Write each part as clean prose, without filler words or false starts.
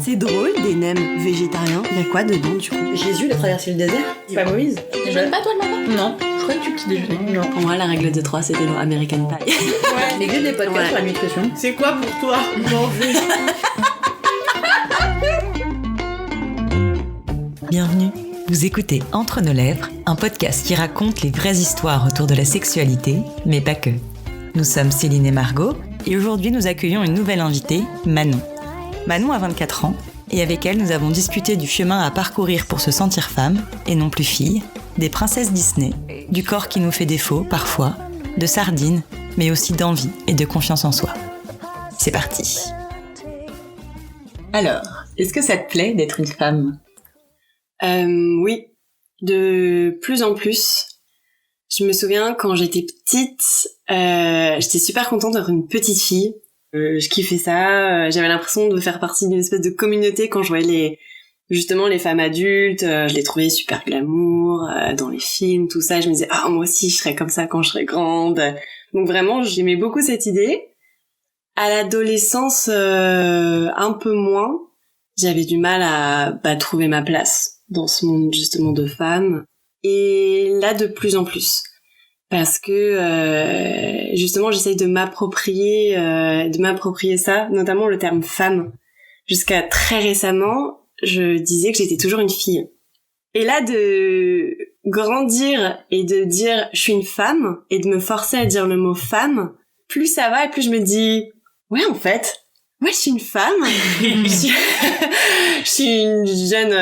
C'est drôle, des nems végétariens. Il y a quoi dedans, du coup? Jésus, il a traversé le désert. C'est pas Moïse. Tu déjeunes pas, toi, le matin? Non, je crois que tu petit déjeuner. Non. Pour moi, la règle de 3, c'était le American Pie. Ouais, l'église des podcasts sur la nutrition. C'est quoi pour toi manger? Bienvenue. Vous écoutez Entre nos lèvres, un podcast qui raconte les vraies histoires autour de la sexualité, mais pas que. Nous sommes Céline et Margot, et aujourd'hui nous accueillons une nouvelle invitée, Manon. Manon a 24 ans, et avec elle nous avons discuté du chemin à parcourir pour se sentir femme, et non plus fille, des princesses Disney, du corps qui nous fait défaut parfois, de sardines, mais aussi d'envie et de confiance en soi. C'est parti. Alors, est-ce que ça te plaît d'être une femme ? Oui, de plus en plus. Je me souviens quand j'étais petite, j'étais super contente d'être une petite fille. Je kiffais ça. J'avais l'impression de faire partie d'une espèce de communauté quand je voyais les femmes adultes. Je les trouvais super glamour dans les films, tout ça. Je me disais moi aussi je serais comme ça quand je serais grande. Donc vraiment j'aimais beaucoup cette idée. À l'adolescence, un peu moins. J'avais du mal à trouver ma place dans ce monde justement de femmes, et là de plus en plus, parce que justement j'essaye de m'approprier ça, notamment le terme femme. Jusqu'à très récemment, je disais que j'étais toujours une fille, et là de grandir et de dire je suis une femme et de me forcer à dire le mot femme, plus ça va et plus je me dis ouais en fait je suis une femme. je suis une jeune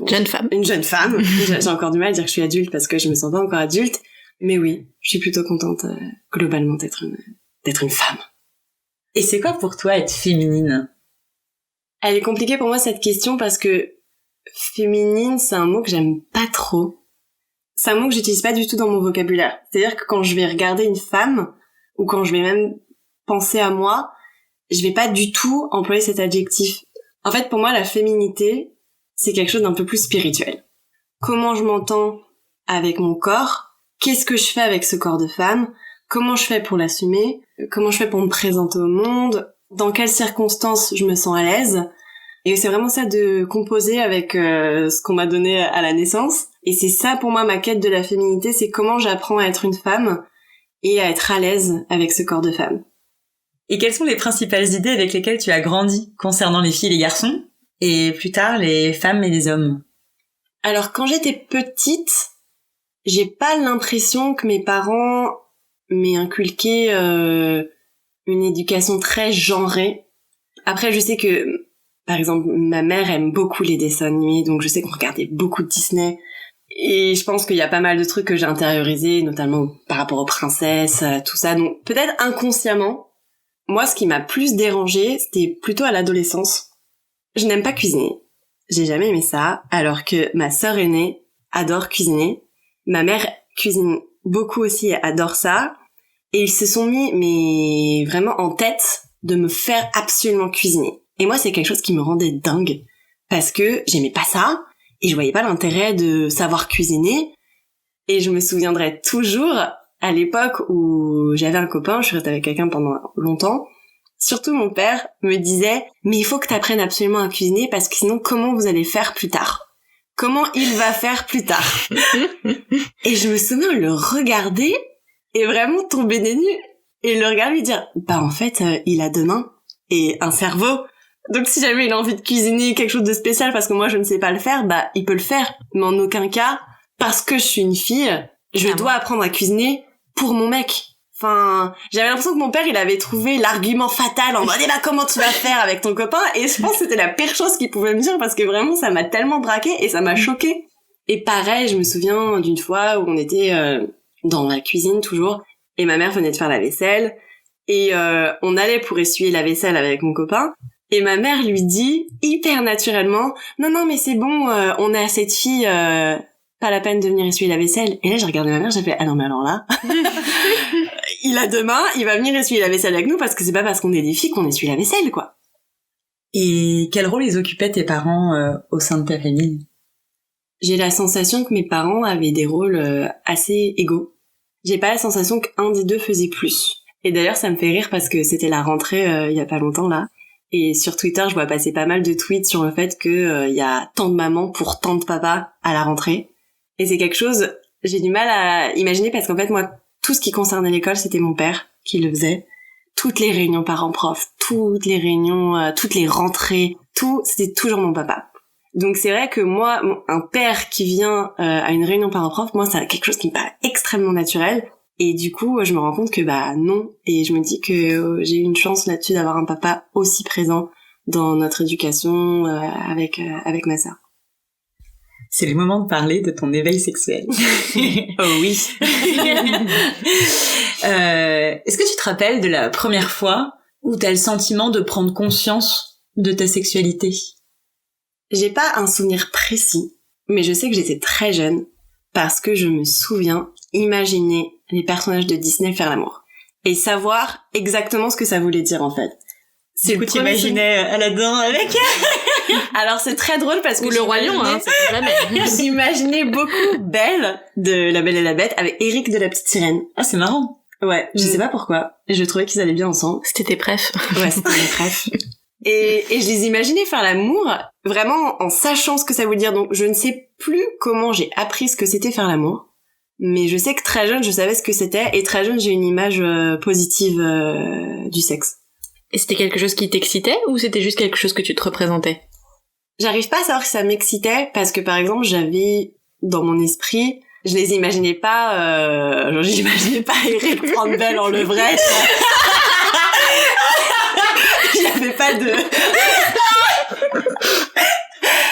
Jeune femme. Une jeune femme. J'ai encore du mal à dire que je suis adulte parce que je me sens pas encore adulte. Mais oui, je suis plutôt contente globalement d'être une femme. Et c'est quoi pour toi être féminine ? Elle est compliquée pour moi cette question parce que féminine, c'est un mot que j'aime pas trop. C'est un mot que j'utilise pas du tout dans mon vocabulaire. C'est-à-dire que quand je vais regarder une femme, ou quand je vais même penser à moi, je vais pas du tout employer cet adjectif. En fait, pour moi, la féminité, c'est quelque chose d'un peu plus spirituel. Comment je m'entends avec mon corps ? Qu'est-ce que je fais avec ce corps de femme ? Comment je fais pour l'assumer ? Comment je fais pour me présenter au monde ? Dans quelles circonstances je me sens à l'aise ? Et c'est vraiment ça de composer avec ce qu'on m'a donné à la naissance. Et c'est ça pour moi ma quête de la féminité, c'est comment j'apprends à être une femme et à être à l'aise avec ce corps de femme. Et quelles sont les principales idées avec lesquelles tu as grandi concernant les filles et les garçons, et plus tard les femmes et les hommes ? Alors quand j'étais petite, j'ai pas l'impression que mes parents m'aient inculqué une éducation très genrée. Après je sais que, par exemple, ma mère aime beaucoup les dessins animés, donc je sais qu'on regardait beaucoup de Disney. Et je pense qu'il y a pas mal de trucs que j'ai intériorisés, notamment par rapport aux princesses, tout ça. Donc peut-être inconsciemment. Moi, ce qui m'a plus dérangée, c'était plutôt à l'adolescence. Je n'aime pas cuisiner. J'ai jamais aimé ça, alors que ma sœur aînée adore cuisiner. Ma mère cuisine beaucoup aussi, elle adore ça. Et ils se sont mis, mais vraiment en tête, de me faire absolument cuisiner. Et moi, c'est quelque chose qui me rendait dingue. Parce que j'aimais pas ça, et je voyais pas l'intérêt de savoir cuisiner. Et je me souviendrai toujours, à l'époque où j'avais un copain, je suis restée avec quelqu'un pendant longtemps, surtout mon père me disait « Mais il faut que t'apprennes absolument à cuisiner parce que sinon comment vous allez faire plus tard ? Comment il va faire plus tard ?» Et je me souviens le regarder et vraiment tomber des nues et le regarder lui dire « en fait, il a deux mains et un cerveau. Donc si jamais il a envie de cuisiner quelque chose de spécial parce que moi je ne sais pas le faire, il peut le faire. Mais en aucun cas, parce que je suis une fille, je dois apprendre à cuisiner pour mon mec. » Enfin, j'avais l'impression que mon père, il avait trouvé l'argument fatal en mode « comment tu vas faire avec ton copain ?» Et je pense que c'était la pire chose qu'il pouvait me dire parce que vraiment, ça m'a tellement braqué et ça m'a choquée. Et pareil, je me souviens d'une fois où on était dans la cuisine toujours et ma mère venait de faire la vaisselle et on allait pour essuyer la vaisselle avec mon copain et ma mère lui dit hyper naturellement « Non, mais c'est bon, on est assez de filles... pas la peine de venir essuyer la vaisselle. » Et là, j'ai regardé ma mère, j'ai fait « Ah non, mais alors là, il a deux mains, il va venir essuyer la vaisselle avec nous parce que c'est pas parce qu'on est des filles qu'on essuie la vaisselle, quoi. » Et quel rôle ils occupaient tes parents au sein de ta famille ? J'ai la sensation que mes parents avaient des rôles assez égaux. J'ai pas la sensation qu'un des deux faisait plus. Et d'ailleurs, ça me fait rire parce que c'était la rentrée il y a pas longtemps, là. Et sur Twitter, je vois passer pas mal de tweets sur le fait que y a tant de mamans pour tant de papas à la rentrée. Et c'est quelque chose, j'ai du mal à imaginer parce qu'en fait, moi, tout ce qui concernait l'école, c'était mon père qui le faisait. Toutes les réunions parents-prof, toutes les réunions, toutes les rentrées, tout, c'était toujours mon papa. Donc c'est vrai que moi, un père qui vient à une réunion parents-prof, moi, c'est quelque chose qui me paraît extrêmement naturel. Et du coup, je me rends compte que non. Et je me dis que j'ai eu une chance là-dessus d'avoir un papa aussi présent dans notre éducation avec ma sœur. C'est le moment de parler de ton éveil sexuel. Oh oui. Est-ce que tu te rappelles de la première fois où t'as le sentiment de prendre conscience de ta sexualité? J'ai pas un souvenir précis, mais je sais que j'étais très jeune parce que je me souviens imaginer les personnages de Disney faire l'amour et savoir exactement ce que ça voulait dire en fait. C'est du coup, tu imaginais Aladdin avec... Alors c'est très drôle parce que ou le Roi Lion, hein, c'est jamais. J'imaginais beaucoup Belle de La Belle et la Bête avec Eric de la Petite Sirène. Ah, c'est marrant. Ouais, je sais pas pourquoi. Et je trouvais qu'ils allaient bien ensemble. C'était tes préfs. Ouais, c'était mes préfs. Et je les imaginais faire l'amour vraiment en sachant ce que ça voulait dire. Donc je ne sais plus comment j'ai appris ce que c'était faire l'amour. Mais je sais que très jeune, je savais ce que c'était. Et très jeune, j'ai une image positive du sexe. Et c'était quelque chose qui t'excitait ou c'était juste quelque chose que tu te représentais? J'arrive pas à savoir si ça m'excitait parce que par exemple j'avais dans mon esprit, je les imaginais pas, j'imaginais pas Eric prendre Belle en levrette. Il y avait pas de,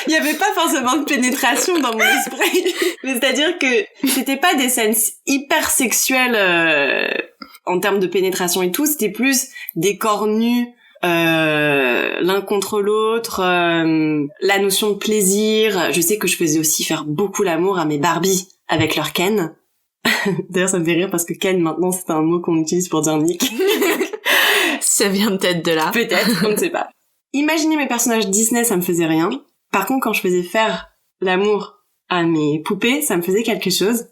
il y avait pas forcément de pénétration dans mon esprit. Mais c'est-à-dire que c'était pas des scènes hyper sexuelles en termes de pénétration et tout, c'était plus des corps nus. L'un contre l'autre, la notion de plaisir. Je sais que je faisais aussi faire beaucoup l'amour à mes Barbies avec leur Ken. D'ailleurs, ça me fait rire parce que Ken, maintenant, c'est un mot qu'on utilise pour dire Nick. Ça vient peut-être de là. Peut-être, on ne sait pas. Imaginer mes personnages Disney, ça me faisait rien. Par contre, quand je faisais faire l'amour à mes poupées, ça me faisait quelque chose.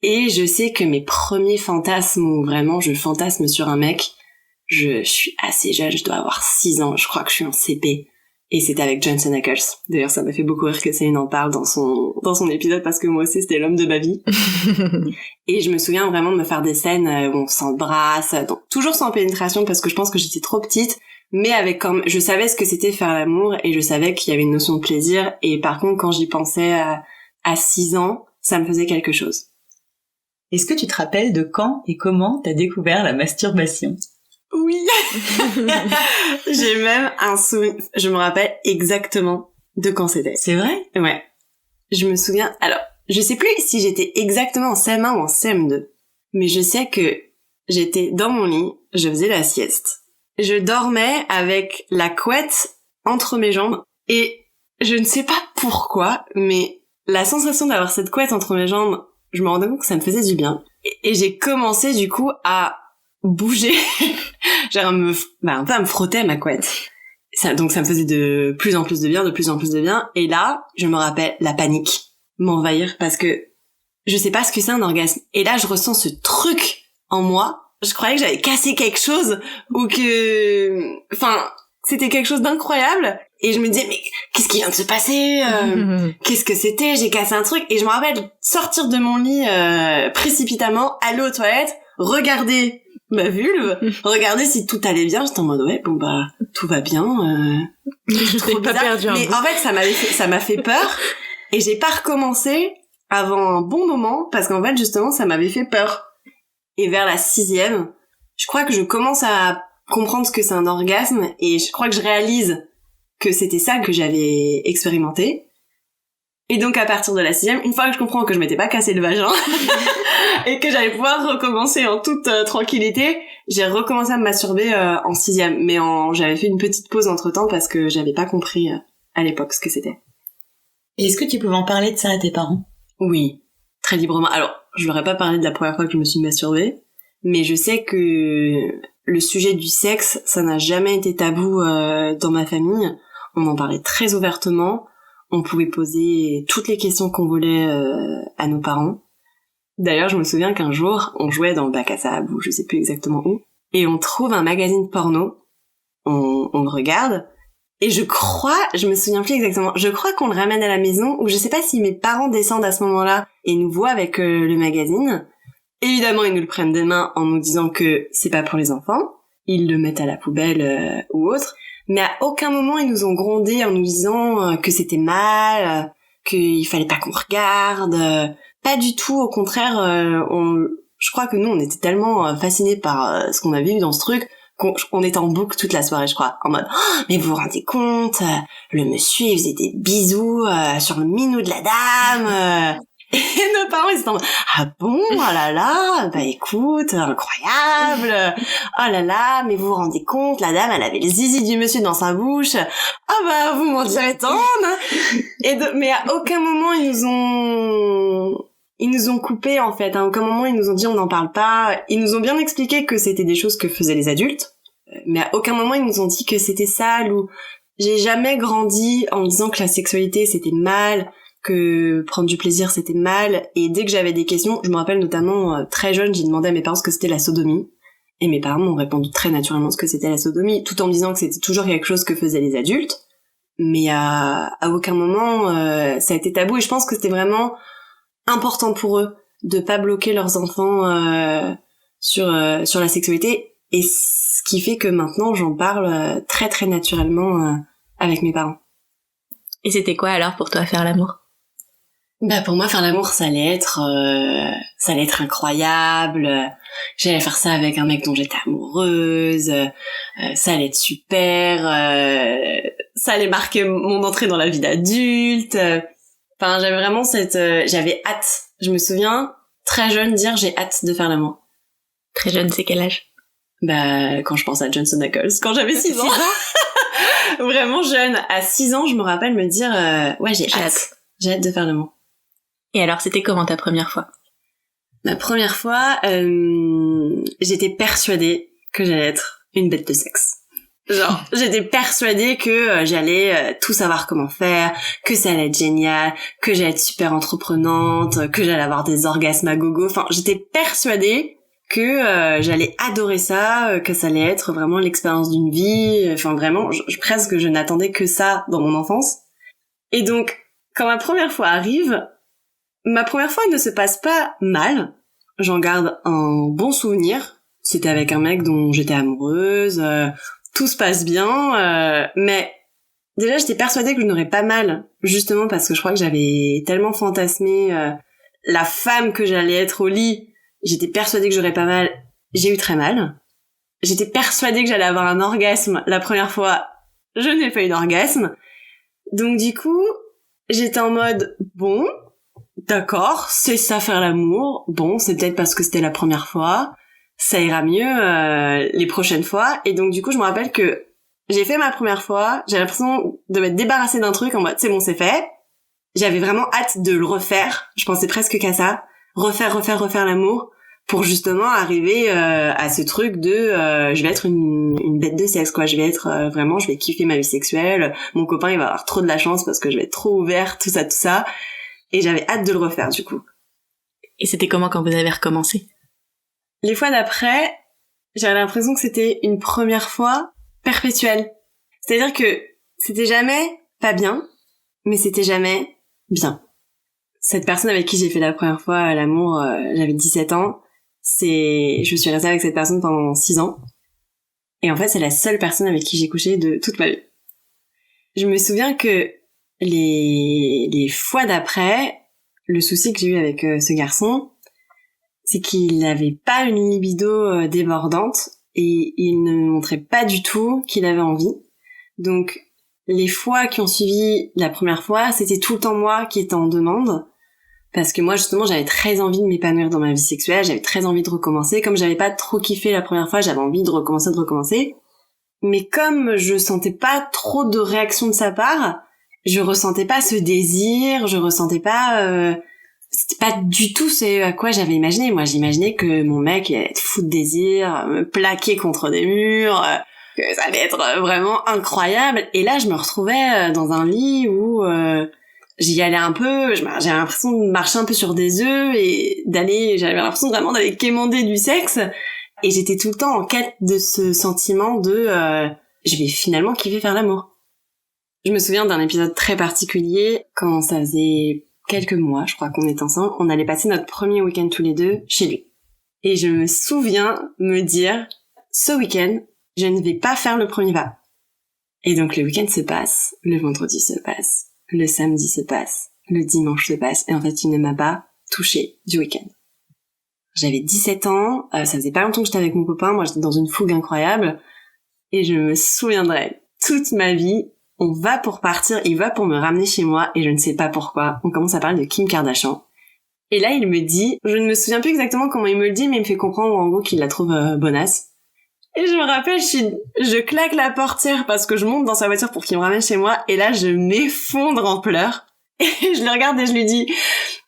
Et je sais que mes premiers fantasmes, où vraiment je fantasme sur un mec, je suis assez jeune, je dois avoir 6 ans, je crois que je suis en CP. Et c'était avec Jensen Ackles. D'ailleurs, ça m'a fait beaucoup rire que Céline en parle dans son épisode parce que moi aussi, c'était l'homme de ma vie. Et je me souviens vraiment de me faire des scènes où on s'embrasse, donc toujours sans pénétration parce que je pense que j'étais trop petite, mais avec quand même, je savais ce que c'était faire l'amour et je savais qu'il y avait une notion de plaisir. Et par contre, quand j'y pensais à 6 ans, ça me faisait quelque chose. Est-ce que tu te rappelles de quand et comment t'as découvert la masturbation? Oui. J'ai même un souvenir. Je me rappelle exactement de quand c'était. C'est vrai? Ouais. Je me souviens. Alors, je sais plus si j'étais exactement en CM1 ou en CM2. Mais je sais que j'étais dans mon lit, je faisais la sieste. Je dormais avec la couette entre mes jambes et je ne sais pas pourquoi, mais la sensation d'avoir cette couette entre mes jambes, je me rendais compte que ça me faisait du bien. Et j'ai commencé du coup à bouger, genre un peu à me frotter à ma couette. Donc ça me faisait de plus en plus de bien, de plus en plus de bien. Et là, je me rappelle la panique m'envahir parce que je sais pas ce que c'est un orgasme. Et là, je ressens ce truc en moi. Je croyais que j'avais cassé quelque chose ou que, c'était quelque chose d'incroyable. Et je me disais, mais qu'est-ce qui vient de se passer? Qu'est-ce que c'était? J'ai cassé un truc. Et je me rappelle sortir de mon lit précipitamment, aller aux toilettes, regarder ma vulve, regarder si tout allait bien. J'étais en mode ouais, bon bah tout va bien. T'es pas perdu. Mais en fait, ça m'a fait peur et j'ai pas recommencé avant un bon moment parce qu'en fait justement ça m'avait fait peur. Et vers la 6e, je crois que je commence à comprendre ce que c'est un orgasme et je crois que je réalise que c'était ça que j'avais expérimenté. Et donc à partir de la 6e, une fois que je comprends que je m'étais pas cassé le vagin et que j'allais pouvoir recommencer en toute tranquillité, j'ai recommencé à me masturber en 6e. Mais j'avais fait une petite pause entre-temps parce que j'avais pas compris à l'époque ce que c'était. Et est-ce que tu pouvais en parler de ça à tes parents? Oui, très librement. Alors, je leur ai pas parlé de la première fois que je me suis masturbée, mais je sais que le sujet du sexe, ça n'a jamais été tabou dans ma famille. On en parlait très ouvertement. On pouvait poser toutes les questions qu'on voulait à nos parents. D'ailleurs, je me souviens qu'un jour, on jouait dans le bac à sable ou je sais plus exactement où, et on trouve un magazine porno. on le regarde. Et je me souviens plus exactement, je crois qu'on le ramène à la maison, ou je sais pas si mes parents descendent à ce moment-là et nous voient avec le magazine. Évidemment, ils nous le prennent des mains en nous disant que c'est pas pour les enfants. Ils le mettent à la poubelle ou autre. Mais à aucun moment, ils nous ont grondé en nous disant que c'était mal, qu'il fallait pas qu'on regarde. Pas du tout, au contraire, je crois que nous, on était tellement fascinés par ce qu'on avait vu dans ce truc qu'on était en boucle toute la soirée, je crois, en mode mais vous vous rendez compte, le monsieur il faisait des bisous sur le minou de la dame, et nos parents ils étaient en mode ah bon, oh là là, bah écoute, incroyable, oh là là, mais vous vous rendez compte, la dame elle avait le zizi du monsieur dans sa bouche, ah bah vous m'en direz tant, mais à aucun moment ils nous ont coupé, en fait. À aucun moment, ils nous ont dit on n'en parle pas. Ils nous ont bien expliqué que c'était des choses que faisaient les adultes. Mais à aucun moment, ils nous ont dit que c'était sale ou... J'ai jamais grandi en me disant que la sexualité, c'était mal, que prendre du plaisir, c'était mal. Et dès que j'avais des questions, je me rappelle notamment, très jeune, j'ai demandé à mes parents ce que c'était la sodomie. Et mes parents m'ont répondu très naturellement ce que c'était la sodomie, tout en me disant que c'était toujours quelque chose que faisaient les adultes. Mais à aucun moment, ça a été tabou. Et je pense que c'était vraiment... important pour eux de pas bloquer leurs enfants sur la sexualité, et ce qui fait que maintenant j'en parle très très naturellement avec mes parents. Et c'était quoi alors pour toi faire l'amour? Bah pour moi faire l'amour ça allait être incroyable, j'allais faire ça avec un mec dont j'étais amoureuse, ça allait être super, ça allait marquer mon entrée dans la vie d'adulte. Enfin, j'avais vraiment j'avais hâte. Je me souviens, très jeune, dire j'ai hâte de faire l'amour. Très jeune, c'est quel âge? Bah, quand je pense à Johnson Ackles, quand j'avais 6 ans. Vraiment jeune. À 6 ans, je me rappelle me dire, ouais, j'ai hâte. J'ai hâte de faire l'amour. Et alors, c'était comment ta première fois? Ma première fois, j'étais persuadée que j'allais être une bête de sexe. Genre, j'étais persuadée que j'allais tout savoir comment faire, que ça allait être génial, que j'allais être super entreprenante, que j'allais avoir des orgasmes à gogo. Enfin, j'étais persuadée que j'allais adorer ça, que ça allait être vraiment l'expérience d'une vie. Enfin, vraiment, presque je n'attendais que ça dans mon enfance. Et donc, quand ma première fois arrive, ma première fois ne se passe pas mal. J'en garde un bon souvenir. C'était avec un mec dont j'étais amoureuse. Tout se passe bien, mais déjà j'étais persuadée que je n'aurais pas mal, justement parce que je crois que j'avais tellement fantasmé la femme que j'allais être au lit. J'étais persuadée que j'aurais pas mal. J'ai eu très mal. J'étais persuadée que j'allais avoir un orgasme la première fois. Je n'ai pas eu d'orgasme. Donc du coup, j'étais en mode bon, d'accord, c'est ça faire l'amour. Bon, c'est peut-être parce que c'était la première fois. Ça ira mieux les prochaines fois. Et donc du coup je me rappelle que j'ai fait ma première fois, j'ai l'impression de m'être débarrassée d'un truc en mode c'est bon, c'est fait. J'avais vraiment hâte de le refaire, je pensais presque qu'à ça, refaire l'amour pour justement arriver à ce truc de je vais être une bête de sexe quoi, je vais être vraiment, je vais kiffer ma vie sexuelle, mon copain il va avoir trop de la chance parce que je vais être trop ouverte, tout ça, et j'avais hâte de le refaire du coup. Et c'était comment quand vous avez recommencé? Les fois d'après, j'avais l'impression que c'était une première fois perpétuelle. C'est-à-dire que c'était jamais pas bien, mais c'était jamais bien. Cette personne avec qui j'ai fait la première fois l'amour, j'avais 17 ans, je suis restée avec cette personne pendant 6 ans. Et en fait, c'est la seule personne avec qui j'ai couché de toute ma vie. Je me souviens que les fois d'après, le souci que j'ai eu avec ce garçon, c'est qu'il n'avait pas une libido débordante et il ne montrait pas du tout qu'il avait envie. Donc, les fois qui ont suivi la première fois, c'était tout le temps moi qui étais en demande. Parce que moi, justement, j'avais très envie de m'épanouir dans ma vie sexuelle, j'avais très envie de recommencer. Comme j'avais pas trop kiffé la première fois, j'avais envie de recommencer. Mais comme je sentais pas trop de réaction de sa part, je ressentais pas ce désir, je ressentais pas... C'était pas du tout ce à quoi j'avais imaginé. Moi, j'imaginais que mon mec allait être fou de désir, me plaquer contre des murs, que ça allait être vraiment incroyable. Et là, je me retrouvais dans un lit où j'y allais un peu, j'avais l'impression de marcher un peu sur des œufs et j'avais l'impression vraiment d'aller quémander du sexe. Et j'étais tout le temps en quête de ce sentiment de je vais finalement kiffer faire l'amour. Je me souviens d'un épisode très particulier, quand ça faisait quelques mois, je crois qu'on est ensemble, on allait passer notre premier week-end tous les deux chez lui. Et je me souviens me dire, ce week-end, je ne vais pas faire le premier pas. Et donc le week-end se passe, le vendredi se passe, le samedi se passe, le dimanche se passe, et en fait il ne m'a pas touchée du week-end. J'avais 17 ans, ça faisait pas longtemps que j'étais avec mon copain, moi j'étais dans une fougue incroyable, et je me souviendrai toute ma vie, on va pour partir, il va pour me ramener chez moi, et je ne sais pas pourquoi, on commence à parler de Kim Kardashian. Et là il me dit, je ne me souviens plus exactement comment il me le dit, mais il me fait comprendre en gros qu'il la trouve bonasse. Et je me rappelle, je claque la portière parce que je monte dans sa voiture pour qu'il me ramène chez moi, et là je m'effondre en pleurs. Et je le regarde et je lui dis,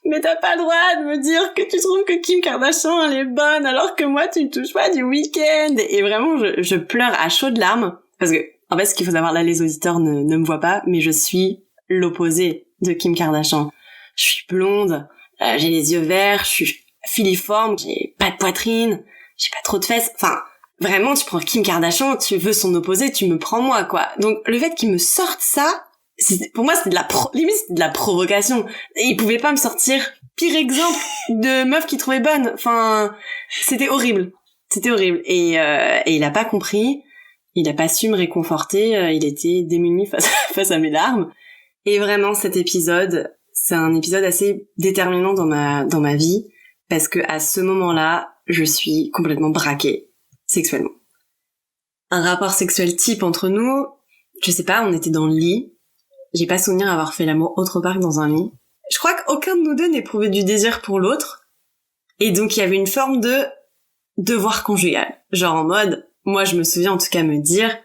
mais t'as pas le droit de me dire que tu trouves que Kim Kardashian elle est bonne alors que moi tu me touches pas du week-end. Et vraiment je pleure à chaudes larmes parce que en fait ce qu'il faut savoir, là les auditeurs ne me voient pas, mais je suis l'opposé de Kim Kardashian. Je suis blonde, j'ai les yeux verts, je suis filiforme, j'ai pas de poitrine, j'ai pas trop de fesses, enfin vraiment tu prends Kim Kardashian, tu veux son opposé, tu me prends moi quoi. Donc le fait qu'il me sorte ça, pour moi c'était limite c'était de la provocation. Et il pouvait pas me sortir pire exemple de meuf qu'il trouvait bonne. Enfin, c'était horrible. Et il a pas compris, il a pas su me réconforter, il était démuni face à mes larmes. Et vraiment cet épisode, c'est un épisode assez déterminant dans ma vie parce que à ce moment-là, je suis complètement braquée sexuellement. Un rapport sexuel type entre nous, je sais pas, on était dans le lit. J'ai pas souvenir avoir fait l'amour autre part que dans un lit. Je crois qu'aucun de nous deux n'éprouvait du désir pour l'autre. Et donc il y avait une forme de devoir conjugal. Genre en mode, moi je me souviens en tout cas me dire,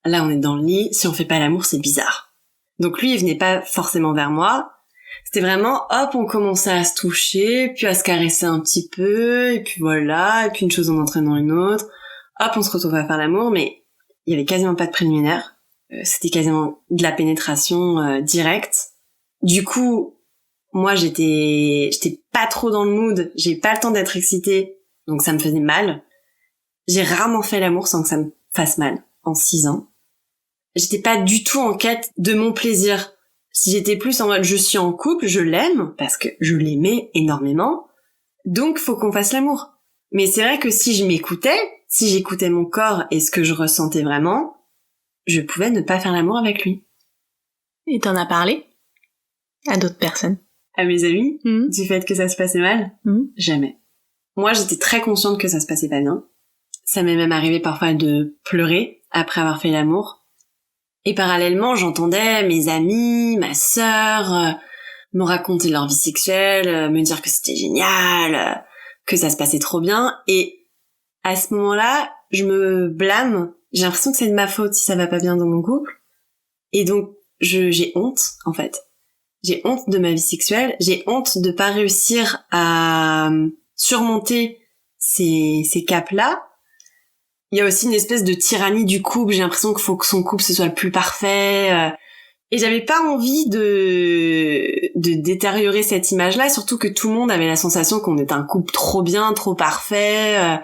là on est dans le lit, si on fait pas l'amour c'est bizarre. Donc lui il venait pas forcément vers moi. C'était vraiment, hop, on commençait à se toucher, puis à se caresser un petit peu, et puis voilà, et puis une chose en entraînant une autre. Hop, on se retrouve à faire l'amour, mais il y avait quasiment pas de préliminaire. C'était quasiment de la pénétration directe. Du coup, moi j'étais pas trop dans le mood, j'ai pas le temps d'être excitée, donc ça me faisait mal. J'ai rarement fait l'amour sans que ça me fasse mal, en 6 ans. J'étais pas du tout en quête de mon plaisir. Si j'étais plus en mode je suis en couple, je l'aime, parce que je l'aimais énormément, donc faut qu'on fasse l'amour. Mais c'est vrai que si je m'écoutais, si j'écoutais mon corps et ce que je ressentais vraiment, je pouvais ne pas faire l'amour avec lui. Et t'en as parlé à d'autres personnes? À mes amis, du fait que ça se passait mal? Jamais. Moi, j'étais très consciente que ça se passait pas bien. Ça m'est même arrivé parfois de pleurer après avoir fait l'amour. Et parallèlement, j'entendais mes amis, ma sœur, me raconter leur vie sexuelle, me dire que c'était génial, que ça se passait trop bien. Et à ce moment-là, je me blâme. J'ai l'impression que c'est de ma faute si ça va pas bien dans mon couple. Et donc, j'ai honte, en fait. J'ai honte de ma vie sexuelle. J'ai honte de pas réussir à surmonter ces caps-là. Il y a aussi une espèce de tyrannie du couple. J'ai l'impression qu'il faut que son couple ce soit le plus parfait. Et j'avais pas envie de détériorer cette image-là, surtout que tout le monde avait la sensation qu'on était un couple trop bien, trop parfait.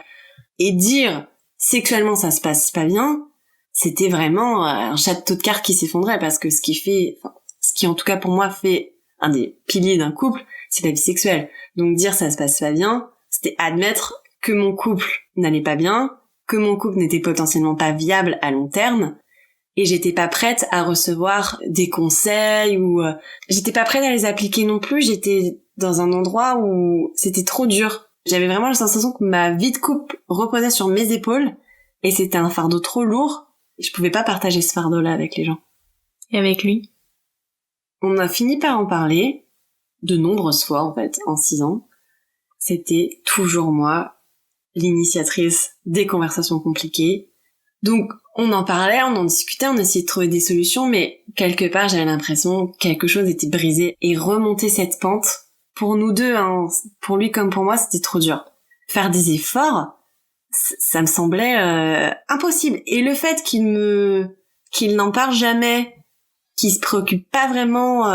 Et dire sexuellement ça se passe pas bien, c'était vraiment un château de cartes qui s'effondrait, parce que ce qui en tout cas pour moi fait un des piliers d'un couple, c'est la vie sexuelle. Donc dire ça se passe pas bien, c'était admettre que mon couple n'allait pas bien, que mon couple n'était potentiellement pas viable à long terme, et j'étais pas prête à recevoir des conseils, ou j'étais pas prête à les appliquer non plus. J'étais dans un endroit où c'était trop dur. J'avais vraiment la sensation que ma vie de couple reposait sur mes épaules, et c'était un fardeau trop lourd, et je pouvais pas partager ce fardeau-là avec les gens. Et avec lui? On a fini par en parler, de nombreuses fois en fait, en 6 ans. C'était toujours moi, l'initiatrice des conversations compliquées. Donc on en parlait, on en discutait, on essayait de trouver des solutions, mais quelque part j'avais l'impression que quelque chose était brisé, et remonter cette pente, pour nous deux, hein, pour lui comme pour moi, c'était trop dur. Faire des efforts, ça me semblait impossible. Et le fait qu'il n'en parle jamais, qu'il se préoccupe pas vraiment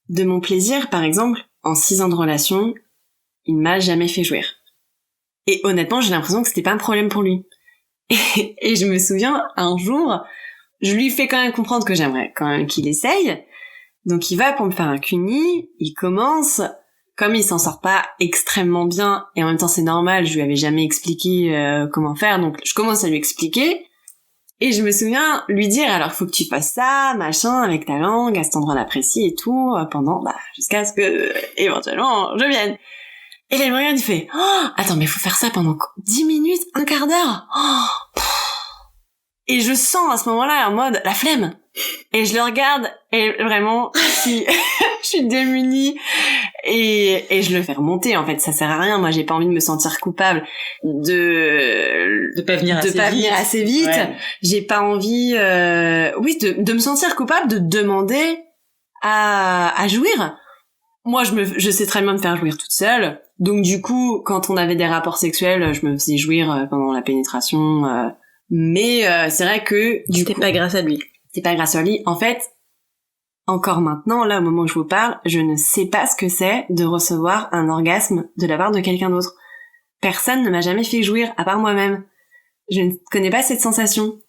de mon plaisir, par exemple, en 6 ans de relation, il m'a jamais fait jouir. Et honnêtement, j'ai l'impression que c'était pas un problème pour lui. Et je me souviens, un jour, je lui fais quand même comprendre que j'aimerais quand même qu'il essaye. Donc il va pour me faire un cuni, il commence, comme il s'en sort pas extrêmement bien, et en même temps c'est normal, je lui avais jamais expliqué comment faire, donc je commence à lui expliquer, et je me souviens lui dire, alors faut que tu fasses ça, machin, avec ta langue, à cet endroit-là précis et tout, pendant, jusqu'à ce que, éventuellement, je vienne. Et là il me regarde, il fait, oh, attends, mais faut faire ça pendant 10 minutes, un quart d'heure. Oh, et je sens à ce moment-là en mode la flemme. Et je le regarde et vraiment je suis démunie et je le fais remonter. En fait, ça sert à rien. Moi, j'ai pas envie de me sentir coupable de pas venir assez vite. Ouais. J'ai pas envie de me sentir coupable de demander à jouir. Moi, je sais très bien me faire jouir toute seule. Donc du coup, quand on avait des rapports sexuels, je me faisais jouir pendant la pénétration. Mais c'est vrai que c'était pas grâce à lui. C'est pas grâce à lui. En fait, encore maintenant, là, au moment où je vous parle, je ne sais pas ce que c'est de recevoir un orgasme de la part de quelqu'un d'autre. Personne ne m'a jamais fait jouir, à part moi-même. Je ne connais pas cette sensation.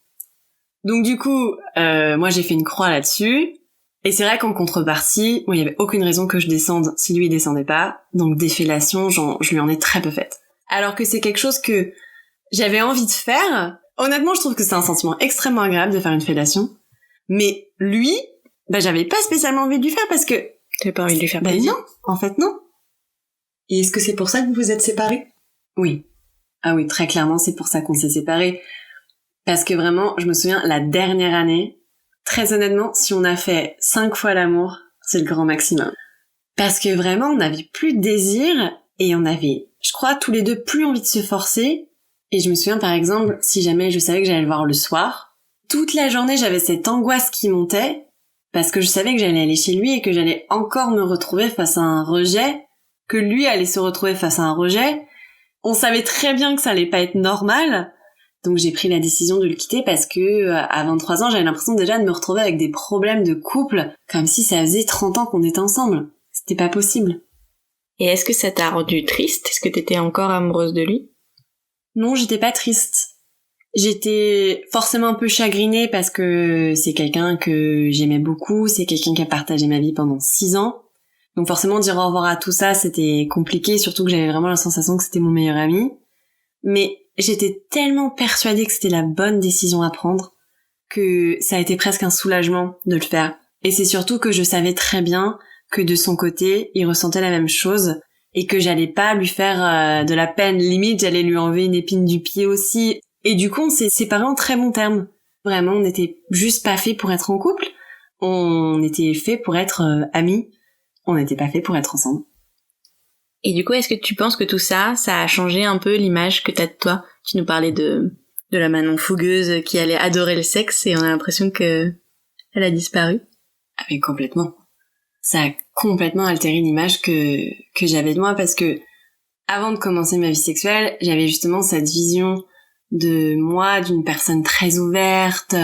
Donc du coup, moi j'ai fait une croix là-dessus. Et c'est vrai qu'en contrepartie, il y avait aucune raison que je descende si lui il descendait pas. Donc des fellations, je lui en ai très peu faites. Alors que c'est quelque chose que j'avais envie de faire. Honnêtement, je trouve que c'est un sentiment extrêmement agréable de faire une fellation. Mais lui, j'avais pas spécialement envie de lui faire parce que... T'avais pas envie de lui faire plaisir? Non, en fait non. Et est-ce que c'est pour ça que vous vous êtes séparés? Oui. Ah oui, très clairement, c'est pour ça qu'on s'est séparés. Parce que vraiment, je me souviens, la dernière année, très honnêtement, si on a fait 5 fois l'amour, c'est le grand maximum. Parce que vraiment, on n'avait plus de désir et on avait, je crois, tous les deux plus envie de se forcer. Et je me souviens par exemple, si jamais je savais que j'allais le voir le soir, toute la journée j'avais cette angoisse qui montait, parce que je savais que j'allais aller chez lui et que j'allais encore me retrouver face à un rejet, que lui allait se retrouver face à un rejet. On savait très bien que ça allait pas être normal, donc j'ai pris la décision de le quitter parce que à 23 ans j'avais l'impression déjà de me retrouver avec des problèmes de couple, comme si ça faisait 30 ans qu'on était ensemble. C'était pas possible. Et est-ce que ça t'a rendu triste? Est-ce que t'étais encore amoureuse de lui? Non, j'étais pas triste. J'étais forcément un peu chagrinée parce que c'est quelqu'un que j'aimais beaucoup, c'est quelqu'un qui a partagé ma vie pendant 6 ans. Donc forcément dire au revoir à tout ça, c'était compliqué, surtout que j'avais vraiment la sensation que c'était mon meilleur ami. Mais j'étais tellement persuadée que c'était la bonne décision à prendre que ça a été presque un soulagement de le faire. Et c'est surtout que je savais très bien que de son côté, il ressentait la même chose. Et que j'allais pas lui faire de la peine, limite j'allais lui enlever une épine du pied aussi. Et du coup on s'est séparés en très bons termes. Vraiment, on n'était juste pas fait pour être en couple. On était fait pour être amis. On n'était pas fait pour être ensemble. Et du coup, est-ce que tu penses que tout ça, ça a changé un peu l'image que t'as de toi? Tu nous parlais de la Manon fougueuse qui allait adorer le sexe et on a l'impression que elle a disparu. Ah mais complètement. Ça a complètement altéré l'image que j'avais de moi parce que avant de commencer ma vie sexuelle, j'avais justement cette vision de moi, d'une personne très ouverte,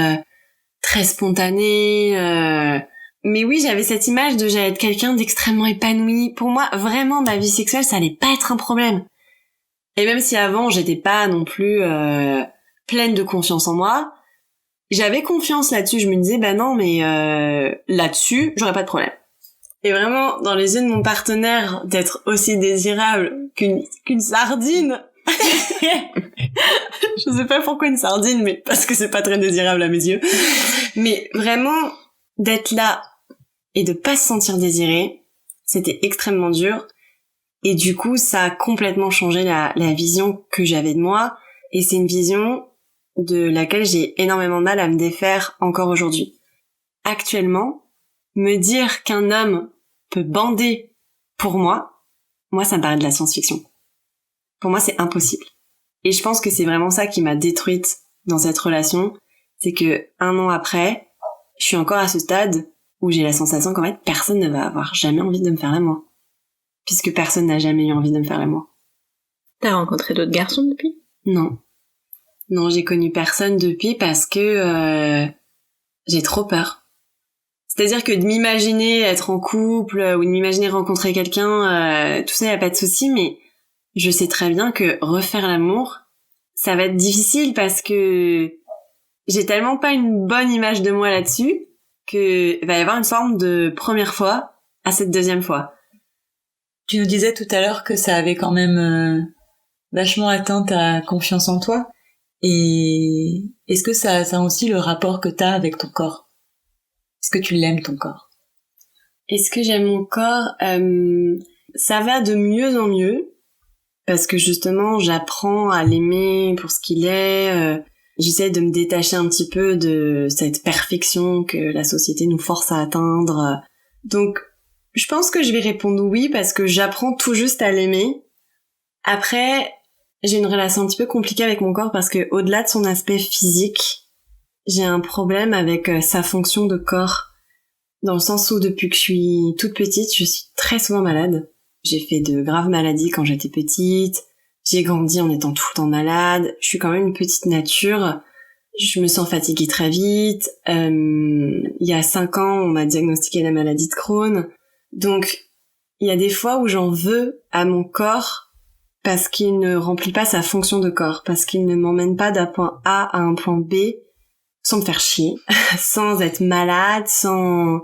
très spontanée. Mais oui, j'avais cette image de j'allais être quelqu'un d'extrêmement épanoui. Pour moi, vraiment, ma vie sexuelle, ça allait pas être un problème. Et même si avant, j'étais pas non plus pleine de confiance en moi, j'avais confiance là-dessus. Je me disais, non, mais là-dessus, j'aurais pas de problème. Et vraiment, dans les yeux de mon partenaire, d'être aussi désirable qu'une sardine. Je sais pas pourquoi une sardine, mais parce que c'est pas très désirable à mes yeux. Mais vraiment, d'être là et de pas se sentir désiré, c'était extrêmement dur. Et du coup, ça a complètement changé la vision que j'avais de moi. Et c'est une vision de laquelle j'ai énormément de mal à me défaire encore aujourd'hui. Actuellement, me dire qu'un homme peut bander pour moi, ça me paraît de la science-fiction. Pour moi, c'est impossible. Et je pense que c'est vraiment ça qui m'a détruite dans cette relation, c'est que 1 an après, je suis encore à ce stade où j'ai la sensation qu'en fait, personne ne va avoir jamais envie de me faire l'amour. Puisque personne n'a jamais eu envie de me faire l'amour. T'as rencontré d'autres garçons depuis? Non. Non, j'ai connu personne depuis parce que j'ai trop peur. C'est-à-dire que de m'imaginer être en couple ou de m'imaginer rencontrer quelqu'un, tout ça, y a pas de souci, mais je sais très bien que refaire l'amour, ça va être difficile parce que j'ai tellement pas une bonne image de moi là-dessus que va y avoir une forme de première fois à cette deuxième fois. Tu nous disais tout à l'heure que ça avait quand même vachement atteint ta confiance en toi. Et est-ce que ça a aussi le rapport que t'as avec ton corps? Est-ce que tu l'aimes, ton corps? Est-ce que j'aime mon corps? Ça va de mieux en mieux parce que justement j'apprends à l'aimer pour ce qu'il est. J'essaie de me détacher un petit peu de cette perfection que la société nous force à atteindre. Donc, je pense que je vais répondre oui parce que j'apprends tout juste à l'aimer. Après, j'ai une relation un petit peu compliquée avec mon corps parce que au-delà de son aspect physique, j'ai un problème avec sa fonction de corps. Dans le sens où depuis que je suis toute petite, je suis très souvent malade. J'ai fait de graves maladies quand j'étais petite. J'ai grandi en étant tout le temps malade. Je suis quand même une petite nature. Je me sens fatiguée très vite. Il y a 5 ans, on m'a diagnostiqué la maladie de Crohn. Donc, il y a des fois où j'en veux à mon corps parce qu'il ne remplit pas sa fonction de corps, parce qu'il ne m'emmène pas d'un point A à un point B sans me faire chier, sans être malade, sans...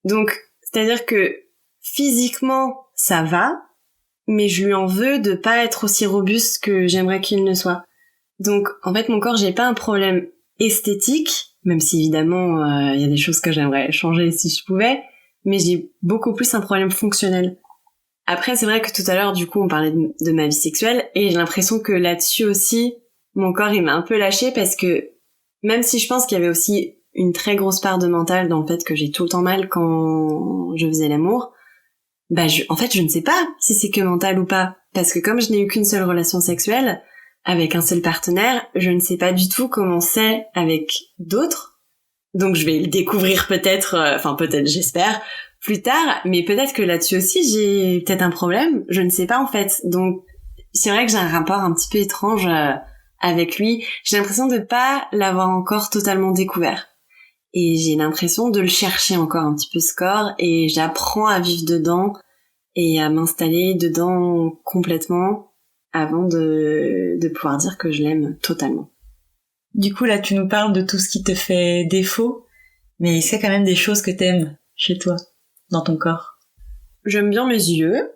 Donc, c'est-à-dire que physiquement, ça va, mais je lui en veux de pas être aussi robuste que j'aimerais qu'il ne soit. Donc, en fait, mon corps, j'ai pas un problème esthétique, même si évidemment, il y a des choses que j'aimerais changer si je pouvais, mais j'ai beaucoup plus un problème fonctionnel. Après, c'est vrai que tout à l'heure, du coup, on parlait de ma vie sexuelle, et j'ai l'impression que là-dessus aussi, mon corps, il m'a un peu lâché parce que, même si je pense qu'il y avait aussi une très grosse part de mental dans le fait que j'ai tout le temps mal quand je faisais l'amour, en fait, je ne sais pas si c'est que mental ou pas. Parce que comme je n'ai eu qu'une seule relation sexuelle, avec un seul partenaire, je ne sais pas du tout comment c'est avec d'autres. Donc je vais le découvrir peut-être, peut-être j'espère, plus tard. Mais peut-être que là-dessus aussi, j'ai peut-être un problème. Je ne sais pas en fait. Donc c'est vrai que j'ai un rapport un petit peu étrange avec lui. J'ai l'impression de pas l'avoir encore totalement découvert. Et j'ai l'impression de le chercher encore un petit peu ce corps. Et j'apprends à vivre dedans et à m'installer dedans complètement avant de pouvoir dire que je l'aime totalement. Du coup, là, tu nous parles de tout ce qui te fait défaut, mais est-ce qu'il y a quand même des choses que t'aimes chez toi, dans ton corps? J'aime bien mes yeux,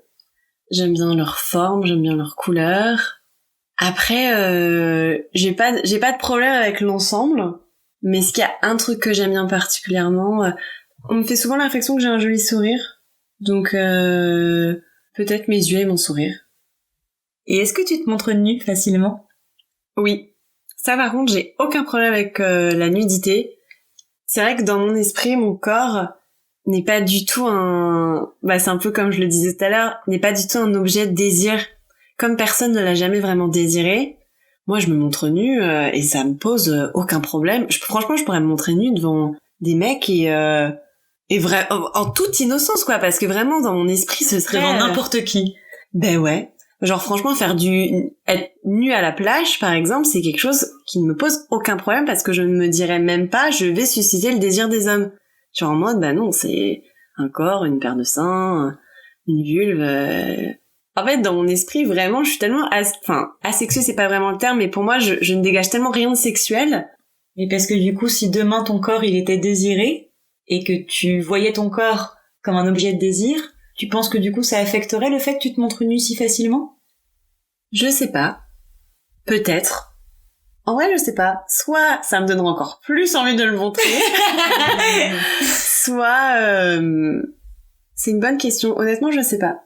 j'aime bien leur forme, j'aime bien leur couleur. Après, j'ai pas de problème avec l'ensemble, mais est-ce qu'il y a un truc que j'aime bien particulièrement? On me fait souvent la réflexion que j'ai un joli sourire, donc peut-être mes yeux et mon sourire. Et est-ce que tu te montres nue facilement? Oui. Ça, par contre, j'ai aucun problème avec la nudité. C'est vrai que dans mon esprit, mon corps n'est pas du tout c'est un peu comme je le disais tout à l'heure, n'est pas du tout un objet de désir. Comme personne ne l'a jamais vraiment désiré, moi, je me montre nue et ça me pose aucun problème. Franchement, je pourrais me montrer nue devant des mecs et en toute innocence, quoi, parce que vraiment, dans mon esprit, ce serait... Devant n'importe qui. Ben ouais. Genre franchement être nu à la plage par exemple, c'est quelque chose qui ne me pose aucun problème parce que je ne me dirais même pas je vais susciter le désir des hommes. Genre en mode non, c'est un corps, une paire de seins, une vulve. En fait dans mon esprit vraiment je suis tellement asexuée, c'est pas vraiment le terme, mais pour moi je ne dégage tellement rien de sexuel. Mais parce que du coup si demain ton corps il était désiré et que tu voyais ton corps comme un objet de désir, tu penses que du coup ça affecterait le fait que tu te montres nu si facilement? Je sais pas. Peut-être. En vrai, je sais pas. Soit ça me donnera encore plus envie de le montrer. Soit c'est une bonne question. Honnêtement, je sais pas.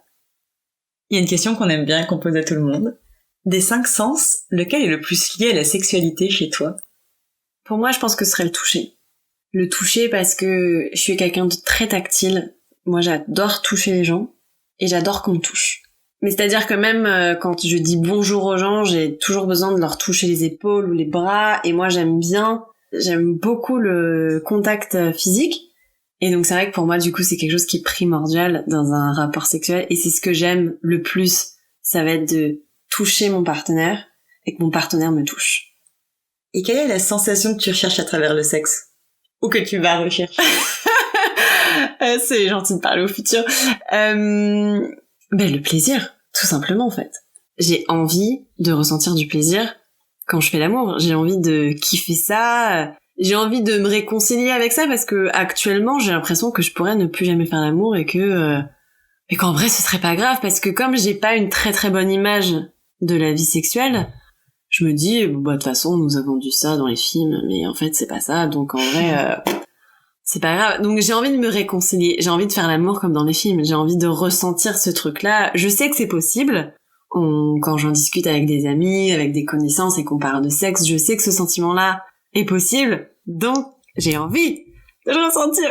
Il y a une question qu'on aime bien et qu'on pose à tout le monde. Des 5 sens, lequel est le plus lié à la sexualité chez toi? Pour moi, je pense que ce serait le toucher. Le toucher parce que je suis quelqu'un de très tactile. Moi, j'adore toucher les gens et j'adore qu'on me touche. Mais c'est-à-dire que même quand je dis bonjour aux gens, j'ai toujours besoin de leur toucher les épaules ou les bras. Et moi, j'aime beaucoup le contact physique. Et donc, c'est vrai que pour moi, du coup, c'est quelque chose qui est primordial dans un rapport sexuel. Et c'est ce que j'aime le plus. Ça va être de toucher mon partenaire et que mon partenaire me touche. Et quelle est la sensation que tu recherches à travers le sexe? Ou que tu vas rechercher? C'est gentil de parler au futur. Le plaisir, tout simplement en fait. J'ai envie de ressentir du plaisir quand je fais l'amour. J'ai envie de kiffer ça. J'ai envie de me réconcilier avec ça parce que actuellement, j'ai l'impression que je pourrais ne plus jamais faire l'amour et qu'en vrai, ce serait pas grave parce que comme j'ai pas une très très bonne image de la vie sexuelle, je me dis, de toute façon, nous avons vendu ça dans les films, mais en fait, c'est pas ça, donc en vrai, c'est pas grave. Donc j'ai envie de me réconcilier, j'ai envie de faire l'amour comme dans les films, j'ai envie de ressentir ce truc-là. Je sais que c'est possible. Quand j'en discute avec des amis, avec des connaissances et qu'on parle de sexe, je sais que ce sentiment-là est possible, donc j'ai envie de le ressentir.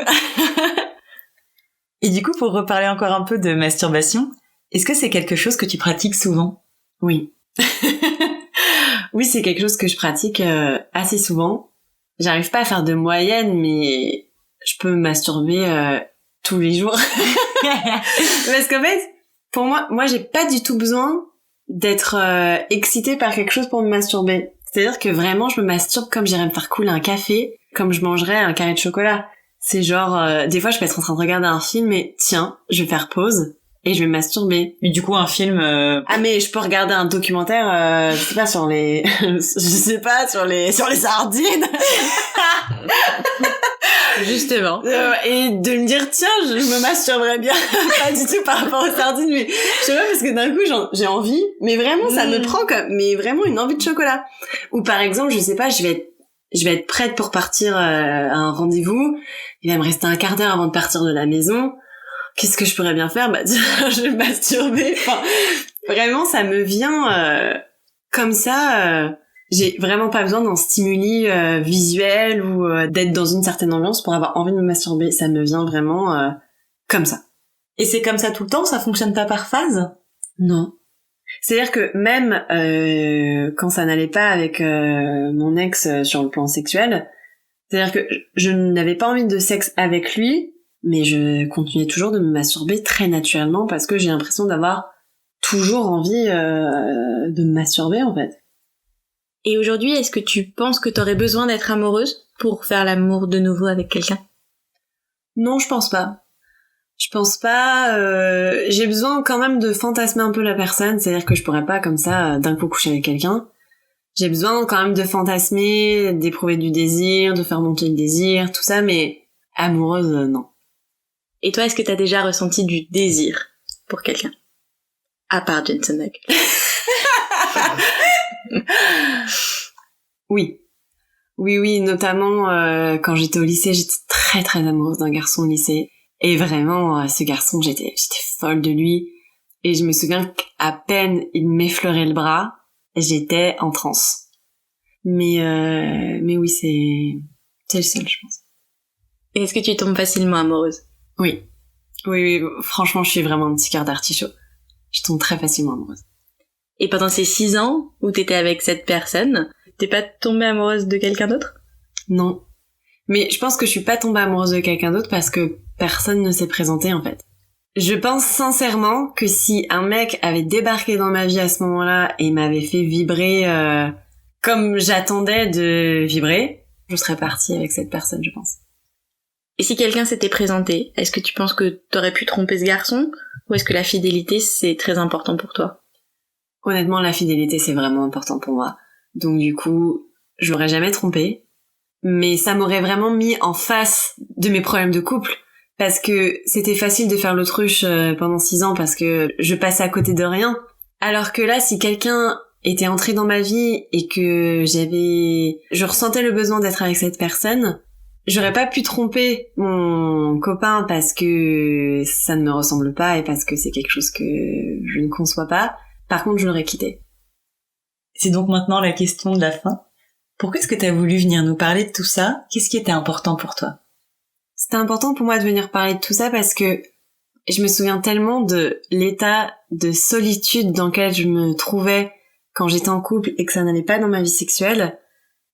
Et du coup, pour reparler encore un peu de masturbation, est-ce que c'est quelque chose que tu pratiques souvent? Oui. Oui, c'est quelque chose que je pratique assez souvent. J'arrive pas à faire de moyenne, mais je peux me masturber tous les jours. Parce qu'en fait, pour moi, j'ai pas du tout besoin d'être excitée par quelque chose pour me masturber. C'est-à-dire que vraiment, je me masturbe comme j'irais me faire couler un café, comme je mangerais un carré de chocolat. C'est genre, des fois, je peux être en train de regarder un film et tiens, je vais faire pause et je vais me masturber. Mais du coup, un film... Ah, mais je peux regarder un documentaire, je sais pas, sur les... sur les sardines. Justement. Et de me dire, tiens, je me masturberais bien. Pas du tout par rapport aux sardines, mais je sais pas, parce que d'un coup, j'ai envie. Mais vraiment, ça me prend comme... Mais vraiment une envie de chocolat. Ou par exemple, je sais pas, je vais être prête pour partir à un rendez-vous. Il va me rester un quart d'heure avant de partir de la maison. Qu'est-ce que je pourrais bien faire? Je vais me masturber. Enfin, vraiment, ça me vient comme ça. J'ai vraiment pas besoin d'un stimuli visuel ou d'être dans une certaine ambiance pour avoir envie de me masturber. Ça me vient vraiment comme ça. Et c'est comme ça tout le temps? Ça fonctionne pas par phase? Non. C'est-à-dire que même quand ça n'allait pas avec mon ex sur le plan sexuel, c'est-à-dire que je n'avais pas envie de sexe avec lui, mais je continuais toujours de me masturber très naturellement parce que j'ai l'impression d'avoir toujours envie de me masturber en fait. Et aujourd'hui, est-ce que tu penses que t'aurais besoin d'être amoureuse pour faire l'amour de nouveau avec quelqu'un? Non, je pense pas. Je pense pas. J'ai besoin quand même de fantasmer un peu la personne, c'est-à-dire que je pourrais pas comme ça d'un coup coucher avec quelqu'un. J'ai besoin quand même de fantasmer, d'éprouver du désir, de faire monter le désir, tout ça, mais amoureuse, non. Et toi, est-ce que t'as déjà ressenti du désir pour quelqu'un? À part Jensen Ackles. Oui. Oui, notamment quand j'étais au lycée, j'étais très très amoureuse d'un garçon au lycée. Et vraiment, ce garçon, j'étais folle de lui. Et je me souviens qu'à peine il m'effleurait le bras, j'étais en transe. Mais oui, c'est le seul, je pense. Et est-ce que tu tombes facilement amoureuse? Oui, franchement, je suis vraiment un petit cœur d'artichaut. Je tombe très facilement amoureuse. Et pendant ces 6 ans où t'étais avec cette personne, t'es pas tombée amoureuse de quelqu'un d'autre? Non. Mais je pense que je suis pas tombée amoureuse de quelqu'un d'autre parce que personne ne s'est présenté, en fait. Je pense sincèrement que si un mec avait débarqué dans ma vie à ce moment-là et m'avait fait vibrer comme j'attendais de vibrer, je serais partie avec cette personne, je pense. Et si quelqu'un s'était présenté, est-ce que tu penses que t'aurais pu tromper ce garçon? Ou est-ce que la fidélité, c'est très important pour toi? Honnêtement, la fidélité, c'est vraiment important pour moi. Donc du coup, je l'aurais jamais trompé. Mais ça m'aurait vraiment mis en face de mes problèmes de couple. Parce que c'était facile de faire l'autruche pendant 6 ans parce que je passais à côté de rien. Alors que là, si quelqu'un était entré dans ma vie et que je ressentais le besoin d'être avec cette personne, j'aurais pas pu tromper mon copain parce que ça ne me ressemble pas et parce que c'est quelque chose que je ne conçois pas. Par contre, je l'aurais quitté. C'est donc maintenant la question de la fin. Pourquoi est-ce que tu as voulu venir nous parler de tout ça? Qu'est-ce qui était important pour toi? C'était important pour moi de venir parler de tout ça parce que je me souviens tellement de l'état de solitude dans lequel je me trouvais quand j'étais en couple et que ça n'allait pas dans ma vie sexuelle.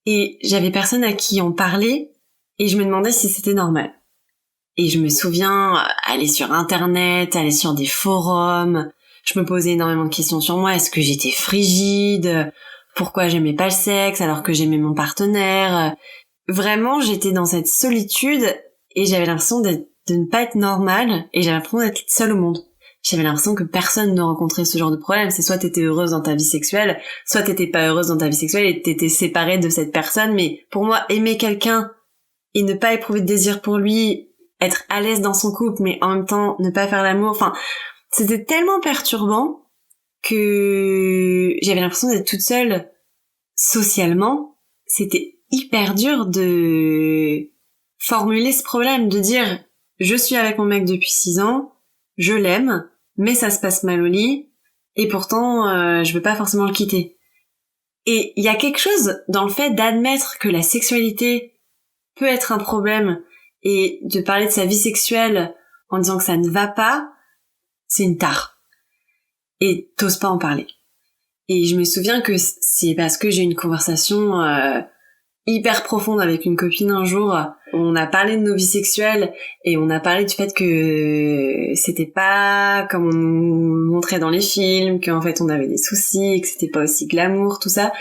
Et j'avais personne à qui en parler et je me demandais si c'était normal. Et je me souviens aller sur Internet, aller sur des forums. Je me posais énormément de questions sur moi. Est-ce que j'étais frigide? Pourquoi j'aimais pas le sexe alors que j'aimais mon partenaire? Vraiment, j'étais dans cette solitude et j'avais l'impression de ne pas être normale et j'avais l'impression d'être seule au monde. j'avais l'impression que personne ne rencontrait ce genre de problème. C'est soit t'étais heureuse dans ta vie sexuelle, soit t'étais pas heureuse dans ta vie sexuelle et t'étais séparée de cette personne. Mais pour moi, aimer quelqu'un et ne pas éprouver de désir pour lui, être à l'aise dans son couple, mais en même temps ne pas faire l'amour, enfin, c'était tellement perturbant que j'avais l'impression d'être toute seule socialement. C'était hyper dur de formuler ce problème, de dire je suis avec mon mec depuis 6 ans, je l'aime, mais ça se passe mal au lit, et pourtant je veux pas forcément le quitter. Et il y a quelque chose dans le fait d'admettre que la sexualité peut être un problème et de parler de sa vie sexuelle en disant que ça ne va pas, c'est une tare. Et t'oses pas en parler. Et je me souviens que c'est parce que j'ai eu une conversation hyper profonde avec une copine un jour. On a parlé de nos vies sexuelles et on a parlé du fait que c'était pas comme on nous montrait dans les films, qu'en fait on avait des soucis, que c'était pas aussi glamour, tout ça.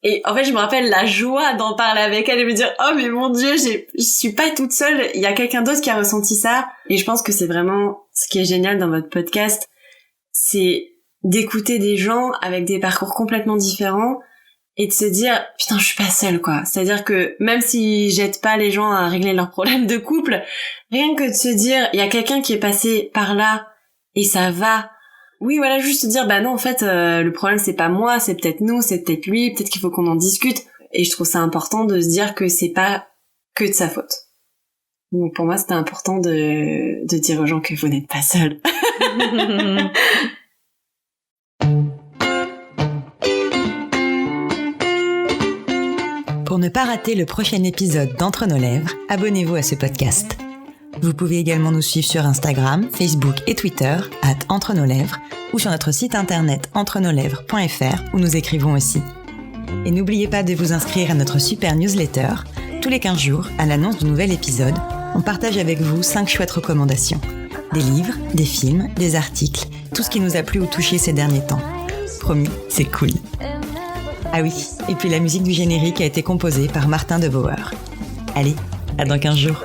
Et en fait, je me rappelle la joie d'en parler avec elle et me dire « Oh mais mon Dieu, je suis pas toute seule, il y a quelqu'un d'autre qui a ressenti ça. » Et je pense que c'est vraiment ce qui est génial dans votre podcast, c'est d'écouter des gens avec des parcours complètement différents et de se dire « Putain, je suis pas seule, quoi. » C'est-à-dire que même si j'aide pas les gens à régler leurs problèmes de couple, rien que de se dire « Il y a quelqu'un qui est passé par là et ça va. » Oui, voilà, juste se dire, bah non, en fait, le problème, c'est pas moi, c'est peut-être nous, c'est peut-être lui, peut-être qu'il faut qu'on en discute. Et je trouve ça important de se dire que c'est pas que de sa faute. Donc pour moi, c'était important de dire aux gens que vous n'êtes pas seuls. Pour ne pas rater le prochain épisode d'Entre nos lèvres, abonnez-vous à ce podcast. Vous pouvez également nous suivre sur Instagram, Facebook et Twitter @entrenoslèvres ou sur notre site internet entrenoslèvres.fr où nous écrivons aussi. Et n'oubliez pas de vous inscrire à notre super newsletter. Tous les 15 jours, à l'annonce du nouvel épisode, on partage avec vous 5 chouettes recommandations. Des livres, des films, des articles, tout ce qui nous a plu ou touché ces derniers temps. Promis, c'est cool. Ah oui, et puis la musique du générique a été composée par Martin de Bauer. Allez, à dans 15 jours.